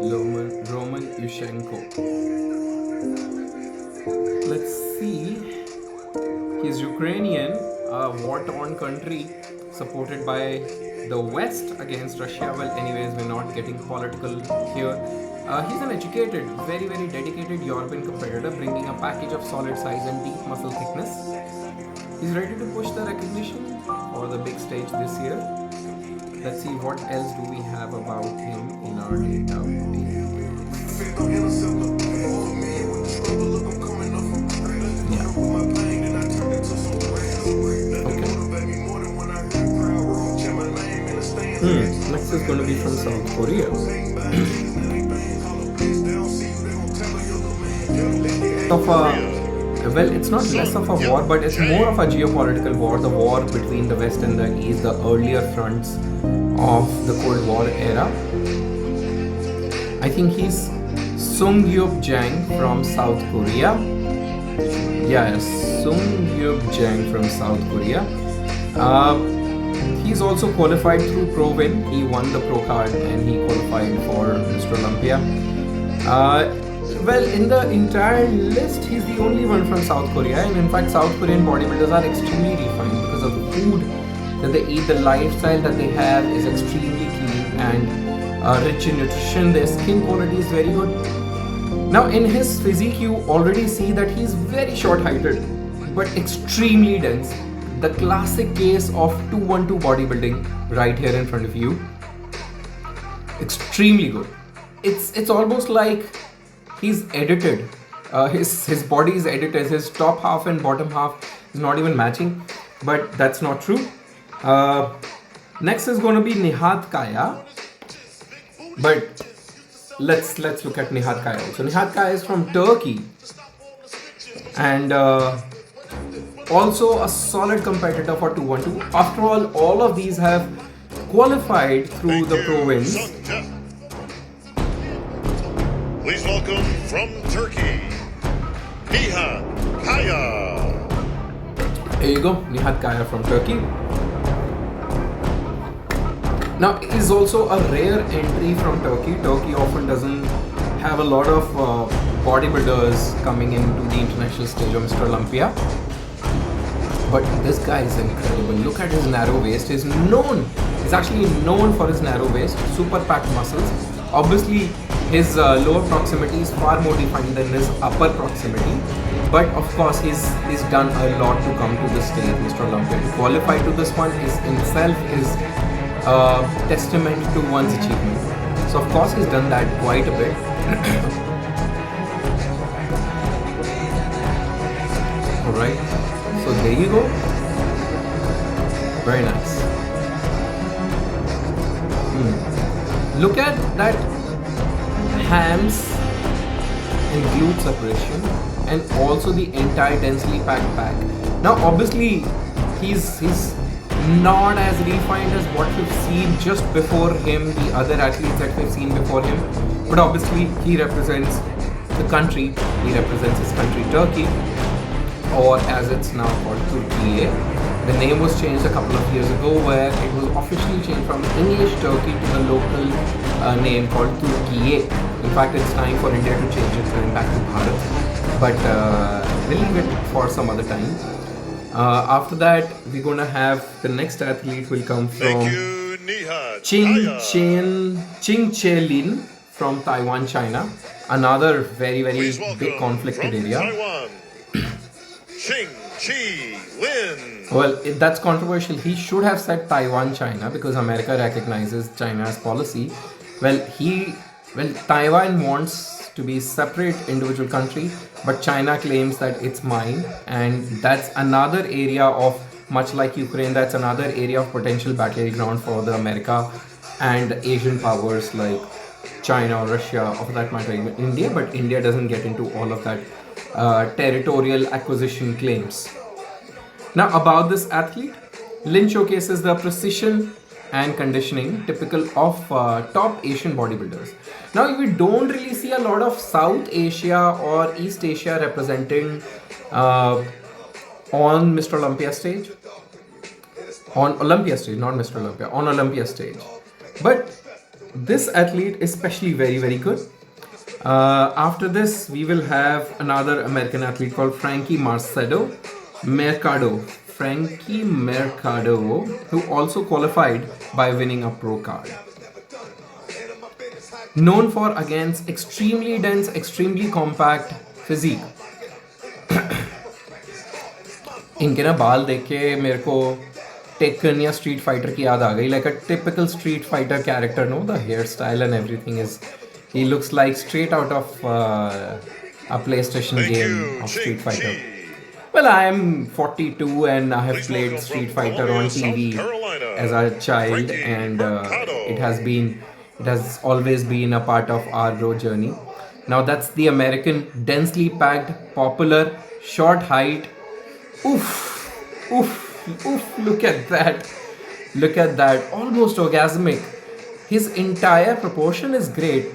Roman Usenko. Let's see. He's Ukrainian, a war-torn country supported by the West against Russia. Well, anyways, we're not getting political here. He's an educated, very, very dedicated European competitor, bringing a package of solid size and deep muscle thickness. He's ready to push the recognition for the big stage this year. Let's see what else do we have about him in our database. Next is going to be from South Korea. Well, it's not less of a war, but it's more of a geopolitical war. The war between the West and the East, the earlier fronts of the Cold War era. I think he's Yeop Jang from South Korea. Yes, Yeop Jang from South Korea. He's also qualified through Pro Win. He won the Pro card and he qualified for Mr. Olympia. Well, in the entire list, he's the only one from South Korea, and in fact, South Korean bodybuilders are extremely refined because of the food that they eat. The lifestyle that they have is extremely clean and rich in nutrition. Their skin quality is very good. Now, in his physique, you already see that he's very short-heighted, but extremely dense. The classic case of 2-1-2 bodybuilding right here in front of you. Extremely good. It's almost like he's edited. His body is edited. His top half and bottom half is not even matching, but that's not true. Next is going to be Nihad Kaya, but let's look at Nihad Kaya. So Nihad Kaya is from Turkey, and also a solid competitor for 2-1-2. After all of these have qualified through the Pro Wins. Please welcome from Turkey, Nihad Kaya. There you go, Nihad Kaya from Turkey. Now, he's also a rare entry from Turkey. Turkey often doesn't have a lot of bodybuilders coming into the international stage of Mr. Olympia. But this guy is incredible. Look at his narrow waist. He's actually known for his narrow waist, super packed muscles. Obviously, his lower proximity is far more defined than his upper proximity. But of course, he's done a lot to come to this stage, Mr. Olympia. To qualify to this one is itself is a testament to one's achievement. So of course, he's done that quite a bit. Alright, so there you go. Very nice. Look at that hams and glute separation, and also the entire densely packed back. Now obviously he's not as refined as what we've seen just before him, the other athletes that we've seen before him, but obviously he represents the country, he represents his country Turkey, or as it's now called Turkey. The name was changed a couple of years ago, where it was officially changed from English Turkey to the local name called Turkey. In fact, it's time for India to change it, going back to Bharat. But we'll leave it for some other time. After that, we're going to have the next athlete will come from Ching Che Lin from Taiwan, China. Another very, very big conflicted area. Well, that's controversial. He should have said Taiwan, China, because America recognizes China's policy. Well, Taiwan wants to be separate individual country, but China claims that it's mine, and that's another area of, much like Ukraine, that's another area of potential battleground for the America and Asian powers like China or Russia, or for that matter even India, but India doesn't get into all of that territorial acquisition claims. Now about this athlete, Lin showcases the precision and conditioning typical of top Asian bodybuilders. Now we don't really see a lot of South Asia or East Asia representing on Mr. Olympia stage. On Olympia stage, not Mr. Olympia, on Olympia stage. But this athlete is especially very, very good. After this, we will have another American athlete called Frankie Marcado. Frankie Marcado, who also qualified by winning a pro card. Known for against extremely dense, extremely compact physique. इनके ना बाल देख के मेरे को taken या street fighter की याद आ गई. Like a typical street fighter character, no? The hairstyle and everything is... He looks like straight out of a PlayStation game of Street Fighter. Well, I am 42 and I have played Street Fighter on TV as a child, and it has always been a part of our growth journey. Now that's the American, densely packed, popular, short height. Oof, look at that. Look at that, almost orgasmic. His entire proportion is great.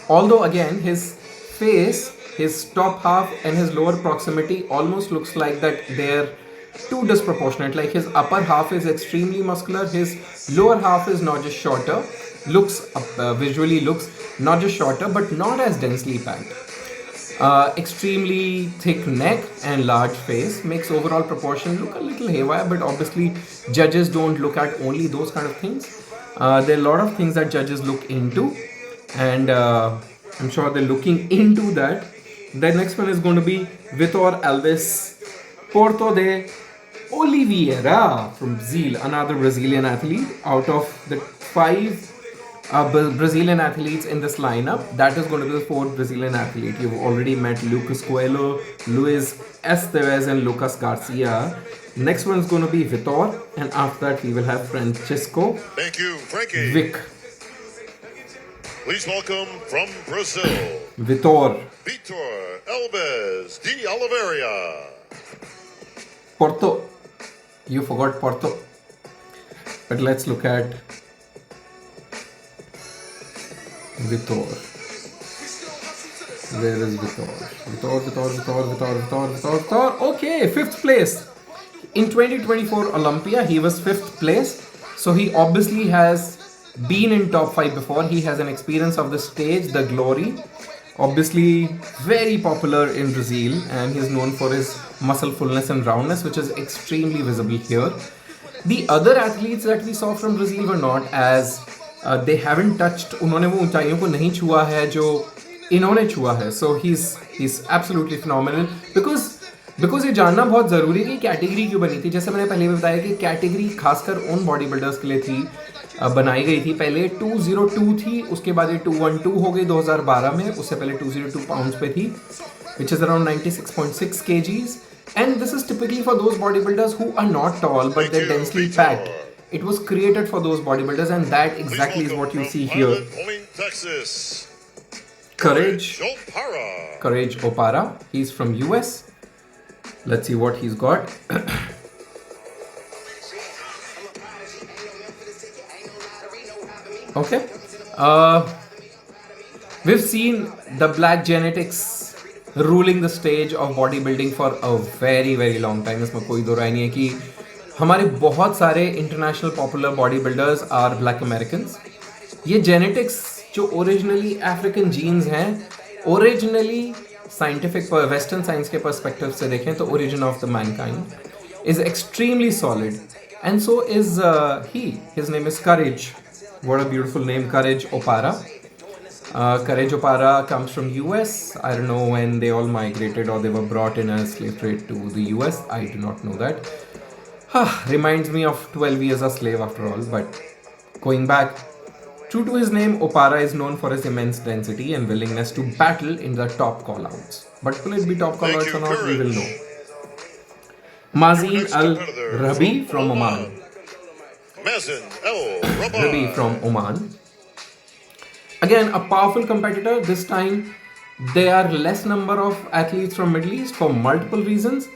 Although again, his face, his top half and his lower proximity almost looks like that they're too disproportionate. Like his upper half is extremely muscular, his lower half is not just shorter, visually looks not just shorter but not as densely packed. Extremely thick neck and large face makes overall proportion look a little haywire, but obviously judges don't look at only those kind of things. There are a lot of things that judges look into, and I'm sure they're looking into that. The next one is going to be Vitor Alves Porto de Oliveira from Brazil, another Brazilian athlete. Out of the 5 Brazilian athletes in this lineup, that is going to be the 4th Brazilian athlete. You've already met Lucas Coelho, Luis Esteves and Lucas Garcia. Next one is going to be Vitor, and after that we will have Francisco. Thank you, Frankie. Vic. Please welcome from Brazil, Vitor Alves de Oliveira. Porto. You forgot Porto. But let's look at Vitor. Where is Vitor? Vitor. Okay, 5th place. In 2024 Olympia, he was 5th place. So he obviously has been in top 5 before. He has an experience of the stage, the glory. Obviously very popular in Brazil, and he's known for his muscle fullness and roundness, which is extremely visible here. The other athletes that we saw from Brazil were not as they haven't touched, उन्होंने वो ऊंचाइयों को नहीं छुआ है जो इन्होंने छुआ है. So he's absolutely phenomenal, because ये जानना बहुत ज़रूरी है कि कैटेगरी क्यों बनी थी. जैसे मैंने पहले भी बताया कि कैटेगरी खासकर उन बॉडी बिल्डर्स के लिए थी, बनाई गई थी. पहले 202 थी, उसके बाद ये 212 हो गई 2012 में. उससे पहले 202 पाउंड्स पे थी, which is around 96.6 kgs. And this is typically for those bodybuilders who are not tall but they're densely packed. It was created for those bodybuilders, and that exactly is what you see here. Courage Opara. He's from US. Let's see what he's got. Okay. We've seen the black genetics ruling the stage of bodybuilding for a very, very long time. इसमें कोई दो राय नहीं है कि हमारे बहुत सारे international popular bodybuilders are black Americans. ये जेनेटिक्स जो ओरिजिनली अफ्रीकन जीन्स हैं, ओरिजिनली साइंटिफिक वेस्टर्न साइंस के पर्सपेक्टिव से देखें तो origin of the mankind is extremely solid, and so is he. His name is courage. What a beautiful name, Courage Opara. Courage Opara comes from US. I don't know when they all migrated or they were brought in as slave trade to the US. I do not know that. Reminds me of 12 years a slave after all. But going back, true to his name, Opara is known for his immense density and willingness to battle in the top callouts. But will it be top callouts or not? We will know. Mazin Al Rabi from Oman. Mazin Al Rabi from Oman. Again, a powerful competitor. This time, there are less number of athletes from Middle East for multiple reasons.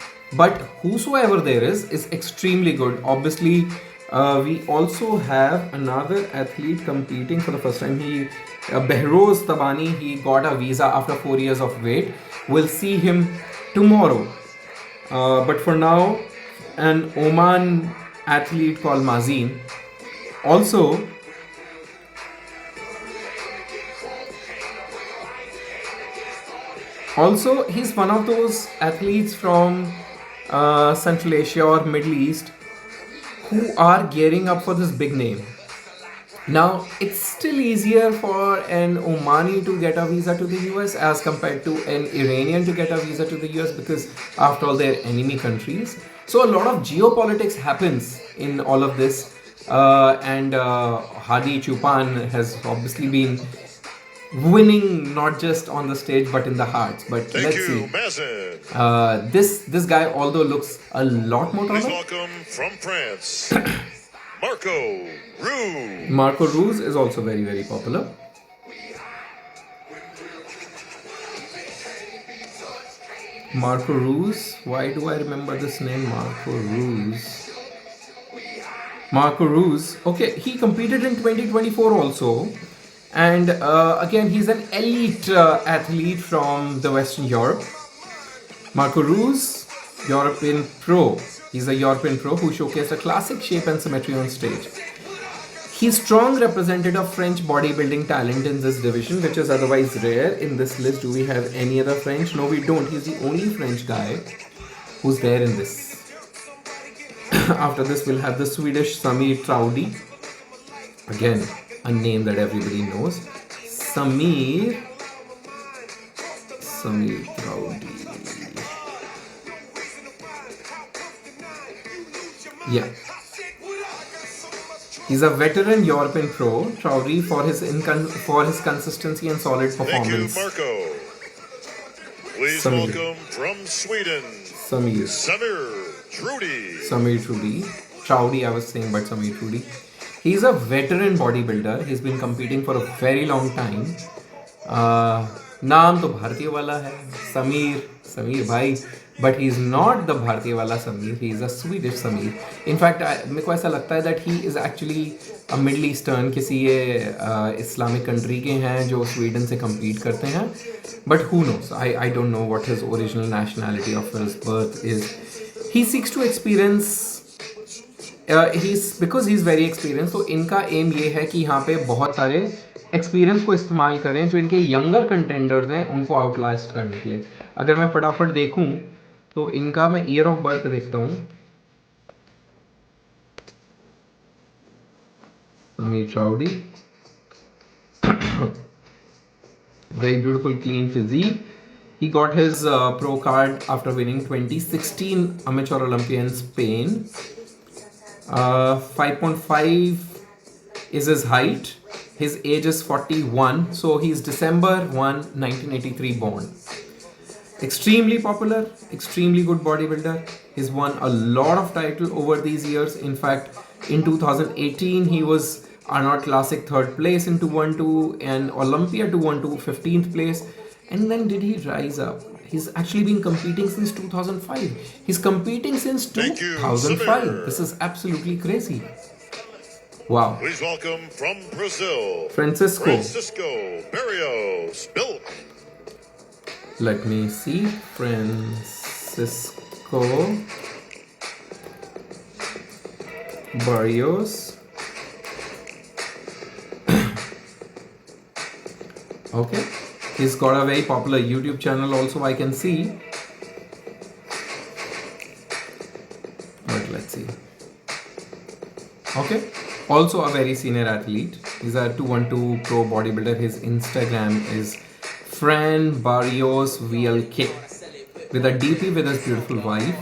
But whosoever there is extremely good. Obviously, we also have another athlete competing for the first time. Barrios Tabani, he got a visa after 4 years of wait. We'll see him tomorrow. But for now, an Oman athlete called Mazin. Also, Also, he's one of those athletes from Central Asia or Middle East who are gearing up for this big name. Now, it's still easier for an Omani to get a visa to the US as compared to an Iranian to get a visa to the US because, after all, they're enemy countries. So, a lot of geopolitics happens in all of this. And Hadi Chupan has obviously been winning not just on the stage but in the hearts. But Thank let's you, see. Mazin. This guy, although looks a lot more Please taller, welcome from France, Marco Roux. Marco Ruz is also very, very popular. Marco Ruz. Why do I remember this name? Marco Ruz. Marco Ruz. Okay, he competed in 2024 also. And again, he's an elite athlete from the Western Europe. Marco Ruz, European pro. He's a European pro who showcased a classic shape and symmetry on stage. He's strong represented of French bodybuilding talent in this division, which is otherwise rare in this list. Do we have any other French? No, we don't. He's the only French guy who's there in this. After this, we'll have the Swedish Samir Troudy. Again, a name that everybody knows. Samir Troudy. Yeah. He's a veteran European pro, Troudy, for his consistency and solid performance. Thank you, Marco. Please Samir. welcome from Sweden, Samir Trudy. Troudy, I was saying, but Samir Troudy. He's a veteran bodybuilder. He's been competing for a very long time. नाम तो भारतीय वाला है, Samir भाई. But he's not the Bharatiya wala Samir, he is a Swedish Samir. In fact, मेरे को ऐसा लगता है that he is actually a Middle Eastern, किसी ये Islamic country के हैं जो Sweden से compete करते हैं. But who knows? I don't know what his original nationality of his birth is. He seeks to experience, because he's very experienced, तो इनका aim ये है कि यहाँ पे बहुत सारे experience को इस्तेमाल करें जो इनके younger contenders हैं उनको outlast करने के लिए. अगर मैं फटाफट देखूं तो इनका मैं ईयर ऑफ बर्थ देखता हूँ. Samir Troudy. Very beautiful, clean physique. He got his pro card after winning 2016 Amateur Olympia in Spain. 5.5 is his height. His age is 41. So he's December 1, 1983 born. Extremely popular, extremely good bodybuilder. He's won a lot of titles over these years. In fact, in 2018, he was Arnold Classic 3rd place in 212 and Olympia 212 15th place. And then did he rise up? He's actually been competing since 2005. He's competing since 2005. This is absolutely crazy. Wow. Please welcome from Brazil, Francisco Barrios. Bill. Let me see. Francisco Barrios. Okay. He's got a very popular YouTube channel also, I can see. But let's see. Okay. Also a very senior athlete. He's a 212 pro bodybuilder. His Instagram is Fran Barrios VLK with a DP with his beautiful wife.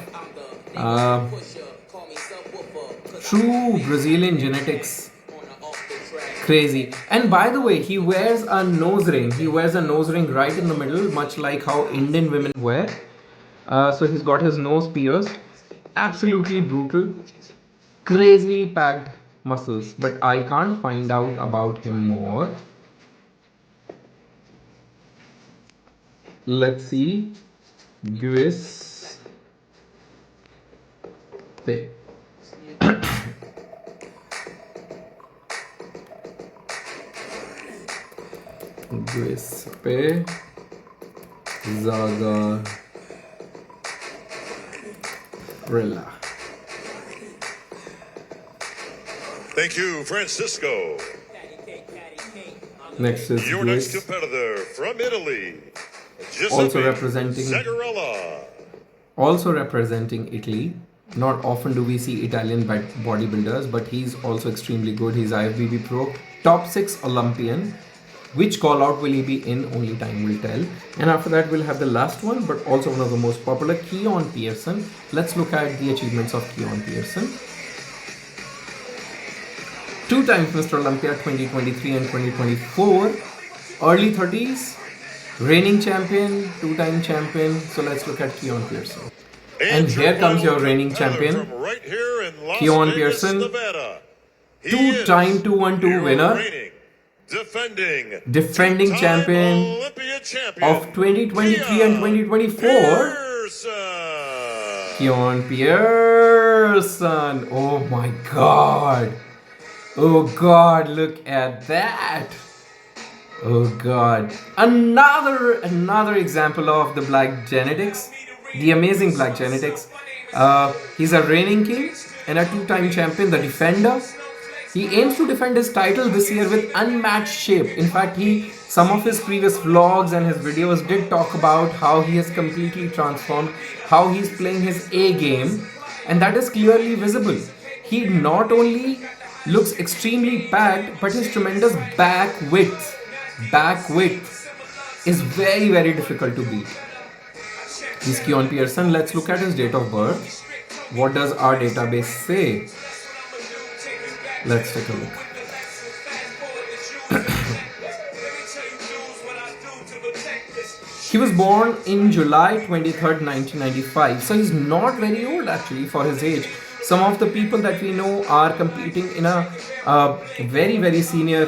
True Brazilian genetics. Crazy. And by the way, he wears a nose ring. He wears a nose ring right in the middle, much like how Indian women wear. So he's got his nose pierced. Absolutely brutal. Crazy packed muscles. But I can't find out about him more. Let's see. Giuseppe. Giuseppe Zagarella. Thank you, Francisco. Next is Your next competitor from Italy, also representing Zagarella. also representing Italy. Not often do we see Italian bodybuilders, but he's also extremely good. He's IFBB Pro top 6 Olympian. Which call out will he be in? Only time will tell. And after that, we'll have the last one, but also one of the most popular, Keone Pearson. Let's look at the achievements of Keone Pearson. 2 times Mr. Olympia 2023 and 2024. Early 30s. Reigning champion, 2-time champion. So let's look at Keone Pearson. And here comes your reigning champion, Keone Pearson. 2-time 2-1-2 winner. Defending champion of 2023 and 2024. Keone Pearson. Oh my god. Oh god, look at that. Oh god. Another example of the black genetics. The amazing black genetics. He's a reigning king and a 2-time champion, the defender. He aims to defend his title this year with unmatched shape. In fact, some of his previous vlogs and his videos did talk about how he has completely transformed, how he's playing his A game, and that is clearly visible. He not only looks extremely packed, but his tremendous back width is very, very difficult to beat. He's Keone Pearson. Let's look at his date of birth. What does our database say? Let's take a look. He was born in July 23rd, 1995. So he's not very old actually for his age. Some of the people that we know are competing in a very, very senior,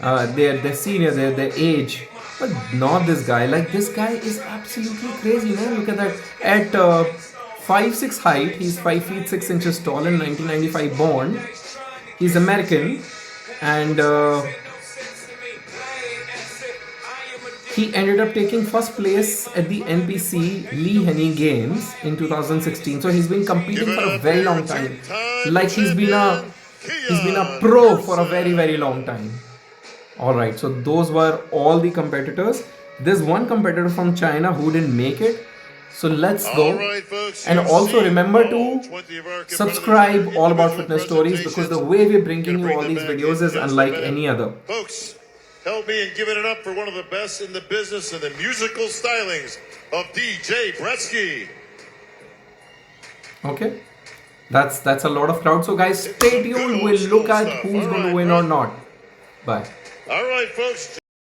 they're senior, they're their age. But not this guy. Like, this guy is absolutely crazy, man. Look at that. At 5'6" height, he's 5 feet 6 inches tall and 1995 born. He's American, and he ended up taking first place at the NPC Lee Henny Games in 2016. So he's been competing for a very long time. Like, he's been a pro for a very, very long time. Alright, so those were all the competitors. There's one competitor from China who didn't make it. So let's go. Right, folks, and also remember to subscribe All About Fitness Stories, because the way we're bringing you all these videos is unlike any other. Folks, help me in giving it up for one of the best in the business and the musical stylings of DJ Bretsky. Okay, that's a lot of crowd. So guys, stay tuned. We'll look at who's going to win or not. Bye. All right, folks.